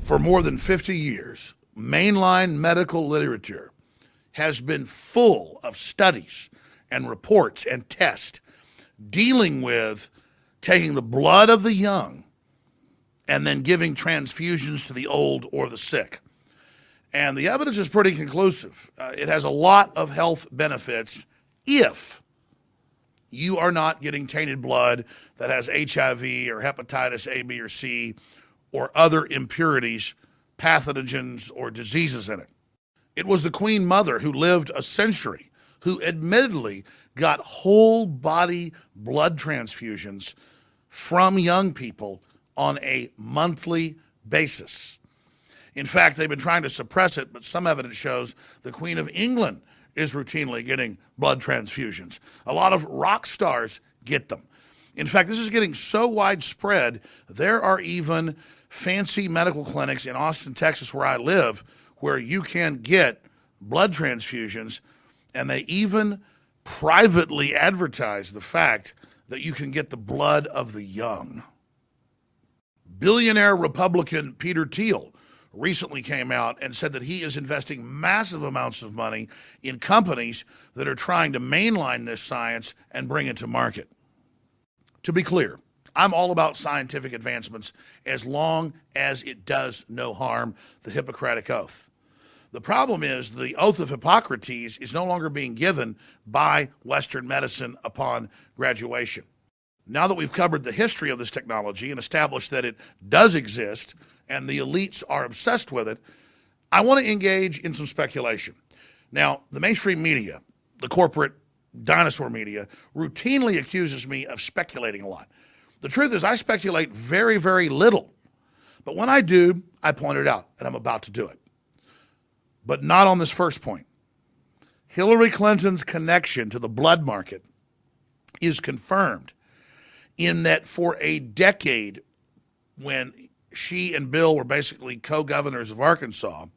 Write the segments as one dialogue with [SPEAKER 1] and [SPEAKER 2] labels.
[SPEAKER 1] For more than 50 years, mainline medical literature has been full of studies and reports and tests dealing with taking the blood of the young and then giving transfusions to the old or the sick. And the evidence is pretty conclusive. It has a lot of health benefits if you are not getting tainted blood that has HIV or hepatitis A, B, or C, or other impurities, pathogens, or diseases in it. It was the Queen Mother who lived a century who admittedly got whole body blood transfusions from young people on a monthly basis. In fact, they've been trying to suppress it, but some evidence shows the Queen of England is routinely getting blood transfusions. A lot of rock stars get them. In fact, this is getting so widespread, there are even fancy medical clinics in Austin, Texas, where I live, where you can get blood transfusions, and they even privately advertise the fact that you can get the blood of the young. Billionaire Republican Peter Thiel recently came out and said that he is investing massive amounts of money in companies that are trying to mainline this science and bring it to market. To be clear, I'm all about scientific advancements as long as it does no harm, the Hippocratic Oath. The problem is the oath of Hippocrates is no longer being given by Western medicine upon graduation. Now that we've covered the history of this technology and established that it does exist and the elites are obsessed with it, I want to engage in some speculation. Now, the mainstream media, the corporate dinosaur media, routinely accuses me of speculating a lot. The truth is I speculate very, very little. But when I do, I point it out, and I'm about to do it. But not on this first point. Hillary Clinton's connection to the blood market is confirmed in that for a decade, when she and Bill were basically co-governors of Arkansas,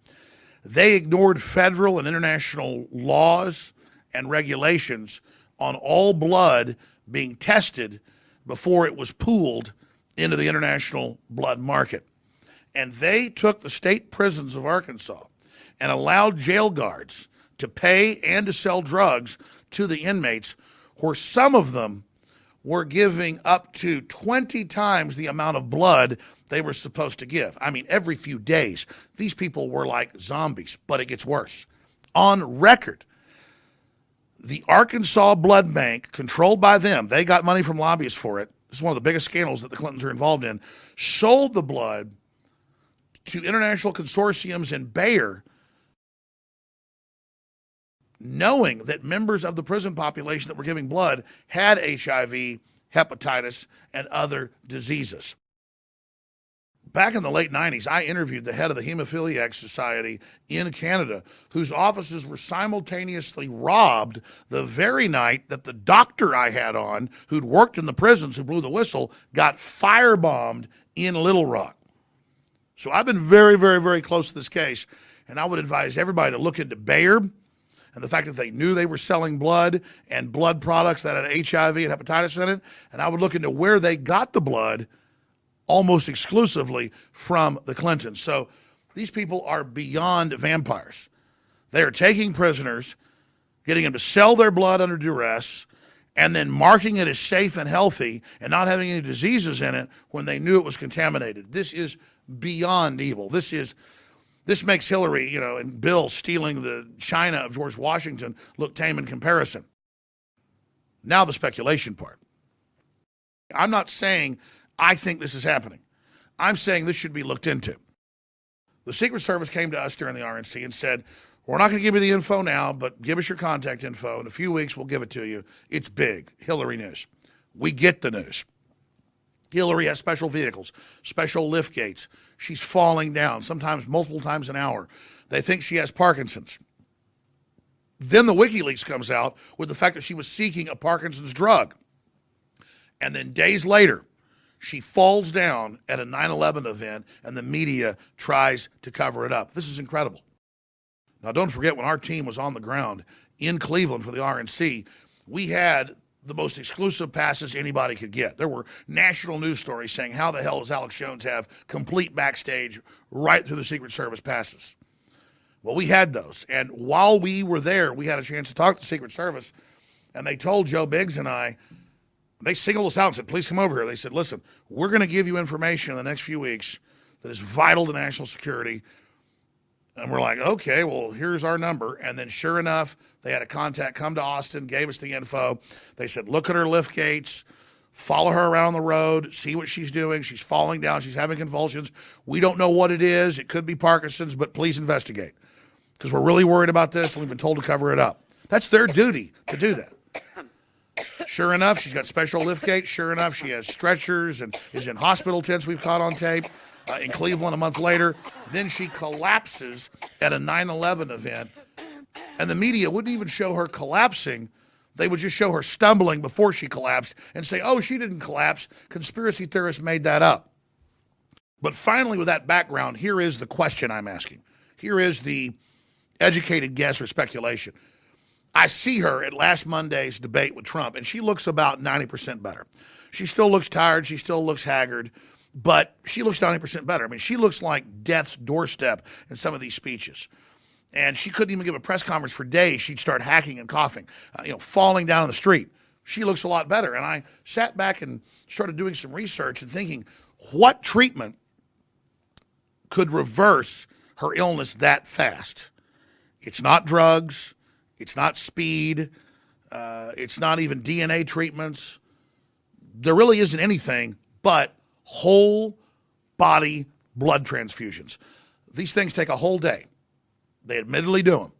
[SPEAKER 1] they ignored federal and international laws and regulations on all blood being tested before it was pooled into the international blood market. And they took the state prisons of Arkansas and allowed jail guards to pay and to sell drugs to the inmates, where some of them were giving up to 20 times the amount of blood they were supposed to give. I mean, every few days, these people were like zombies, but it gets worse. On record, the Arkansas Blood Bank, controlled by them, they got money from lobbyists for it. This is one of the biggest scandals that the Clintons are involved in. Sold the blood to international consortiums in Bayer, knowing that members of the prison population that were giving blood had HIV, hepatitis, and other diseases. Back in the late 90s, I interviewed the head of the Hemophiliac Society in Canada, whose offices were simultaneously robbed the very night that the doctor I had on, who'd worked in the prisons, who blew the whistle, got firebombed in Little Rock. So I've been very, very, very close to this case, and I would advise everybody to look into Bayer and the fact that they knew they were selling blood and blood products that had HIV and hepatitis in it, and I would look into where they got the blood almost exclusively from the Clintons. So these people are beyond vampires. They are taking prisoners, getting them to sell their blood under duress, and then marking it as safe and healthy and not having any diseases in it when they knew it was contaminated. This is beyond evil. This makes Hillary, and Bill stealing the China of George Washington look tame in comparison. Now the speculation part. I'm not saying I think this is happening. I'm saying this should be looked into. The Secret Service came to us during the RNC and said, we're not going to give you the info now, but give us your contact info. In a few weeks, we'll give it to you. It's big. Hillary news. We get the news. Hillary has special vehicles, special lift gates. She's falling down, sometimes multiple times an hour. They think she has Parkinson's. Then the WikiLeaks comes out with the fact that she was seeking a Parkinson's drug. And then days later, she falls down at a 9/11 event, and the media tries to cover it up. This is incredible. Now, don't forget, when our team was on the ground in Cleveland for the RNC, we had the most exclusive passes anybody could get. There were national news stories saying, how the hell does Alex Jones have complete backstage right through the Secret Service passes? Well, we had those. And while we were there, we had a chance to talk to the Secret Service, and they told Joe Biggs and I, they singled us out and said, please come over here. They said, listen, we're going to give you information in the next few weeks that is vital to national security. And we're like, okay, well, here's our number. And then sure enough, they had a contact come to Austin, gave us the info. They said, look at her lift gates, follow her around the road, see what she's doing. She's falling down. She's having convulsions. We don't know what it is. It could be Parkinson's, but please investigate, because we're really worried about this, and we've been told to cover it up. That's their duty to do that. Sure enough, she's got special lift gates. Sure enough, she has stretchers and is in hospital tents we've caught on tape. In Cleveland a month later, then she collapses at a 9/11 event, and the media wouldn't even show her collapsing. They would just show her stumbling before she collapsed and say, oh, she didn't collapse. Conspiracy theorists made that up. But finally, with that background, here is the question I'm asking. Here is the educated guess or speculation. I see her at last Monday's debate with Trump, and she looks about 90% better. She still looks tired. She still looks haggard, but she looks 90% better. I mean, she looks like death's doorstep in some of these speeches. And she couldn't even give a press conference for days. She'd start hacking and coughing, falling down in the street. She looks a lot better. And I sat back and started doing some research and thinking, what treatment could reverse her illness that fast? It's not drugs. It's not speed. It's not even DNA treatments. There really isn't anything but whole body blood transfusions. These things take a whole day. They admittedly do them.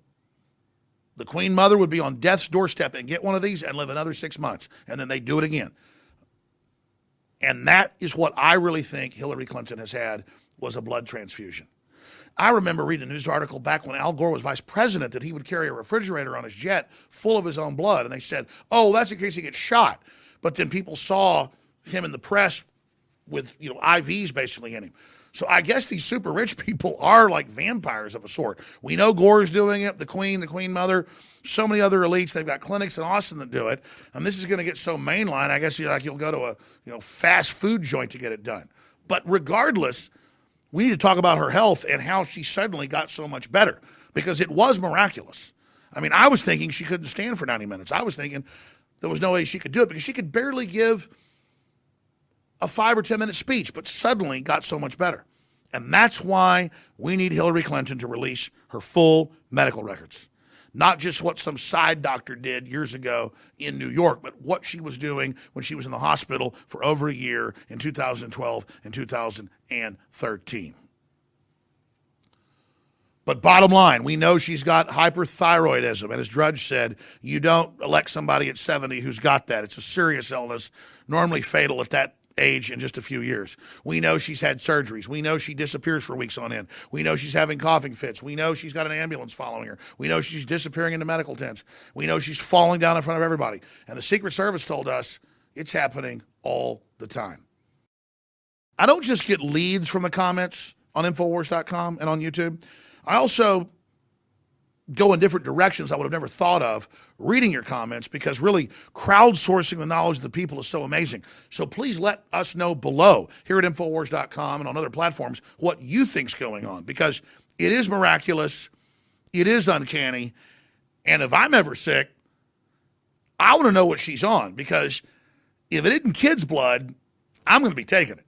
[SPEAKER 1] The Queen Mother would be on death's doorstep and get one of these and live another 6 months, and then they do it again. And that is what I really think Hillary Clinton has had, was a blood transfusion. I remember reading a news article back when Al Gore was vice president that he would carry a refrigerator on his jet full of his own blood, and they said, oh, that's in case he gets shot. But then people saw him in the press with IVs basically in him. So I guess these super rich people are like vampires of a sort. We know Gore's doing it, the Queen Mother, so many other elites. They've got clinics in Austin that do it, and this is going to get so mainline. I guess you'll go to a fast food joint to get it done. But regardless, we need to talk about her health and how she suddenly got so much better, because it was miraculous. I mean, I was thinking she couldn't stand for 90 minutes. I was thinking there was no way she could do it, because she could barely give a 5 or 10 minute speech, but suddenly got so much better. And that's why we need Hillary Clinton to release her full medical records. Not just what some side doctor did years ago in New York, but what she was doing when she was in the hospital for over a year in 2012 and 2013. But bottom line, we know she's got hyperthyroidism. And as Drudge said, you don't elect somebody at 70 who's got that. It's a serious illness, normally fatal at that age in just a few years. We know she's had surgeries. We know she disappears for weeks on end. We know she's having coughing fits. We know she's got an ambulance following her. We know she's disappearing into medical tents. We know she's falling down in front of everybody. And the Secret Service told us it's happening all the time. I don't just get leads from the comments on Infowars.com and on YouTube. I also go in different directions I would have never thought of reading your comments, because really crowdsourcing the knowledge of the people is so amazing. So please let us know below here at Infowars.com and on other platforms what you think's going on, because it is miraculous, it is uncanny, and if I'm ever sick, I want to know what she's on, because if it isn't kids' blood, I'm going to be taking it.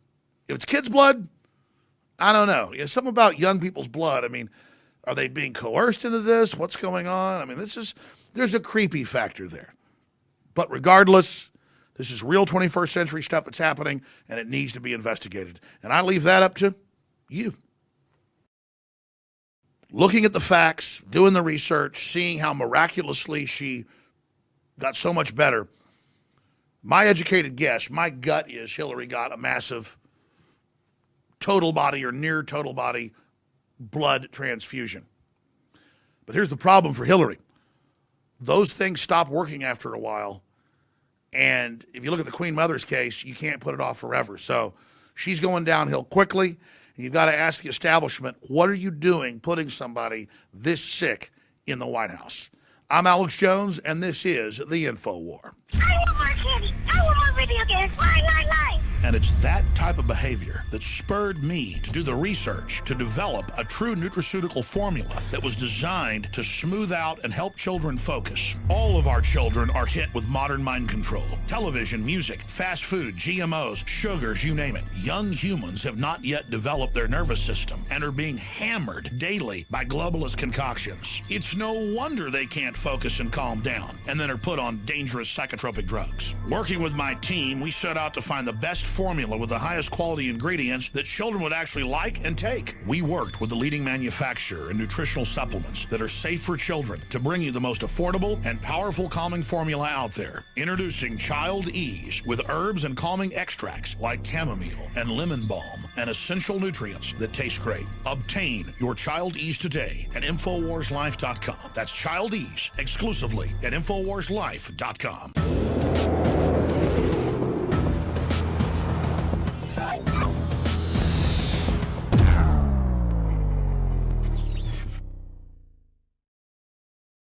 [SPEAKER 1] If it's kids' blood, I don't know. Something about young people's blood. I mean, are they being coerced into this? What's going on? I mean, there's a creepy factor there. But regardless, this is real 21st century stuff that's happening, and it needs to be investigated. And I leave that up to you. Looking at the facts, doing the research, seeing how miraculously she got so much better, my educated guess, my gut is Hillary got a massive total body or near total body blood transfusion. But here's the problem for Hillary. Those things stop working after a while. And if you look at the Queen Mother's case, you can't put it off forever. So she's going downhill quickly. And you've got to ask the establishment, what are you doing putting somebody this sick in the White House? I'm Alex Jones, and this is the InfoWar.
[SPEAKER 2] I want more candy. I want more video games. Lie.
[SPEAKER 1] And it's that type of behavior that spurred me to do the research to develop a true nutraceutical formula that was designed to smooth out and help children focus. All of our children are hit with modern mind control. Television, music, fast food, GMOs, sugars, you name it. Young humans have not yet developed their nervous system and are being hammered daily by globalist concoctions. It's no wonder they can't focus and calm down and then are put on dangerous psychotropic drugs. Working with my team, we set out to find the best formula with the highest quality ingredients that children would actually like and take. We worked with the leading manufacturer in nutritional supplements that are safe for children to bring you the most affordable and powerful calming formula out there. Introducing Child Ease with herbs and calming extracts like chamomile and lemon balm and essential nutrients that taste great. Obtain your Child Ease today at InfoWarsLife.com. That's Child Ease exclusively at InfoWarsLife.com.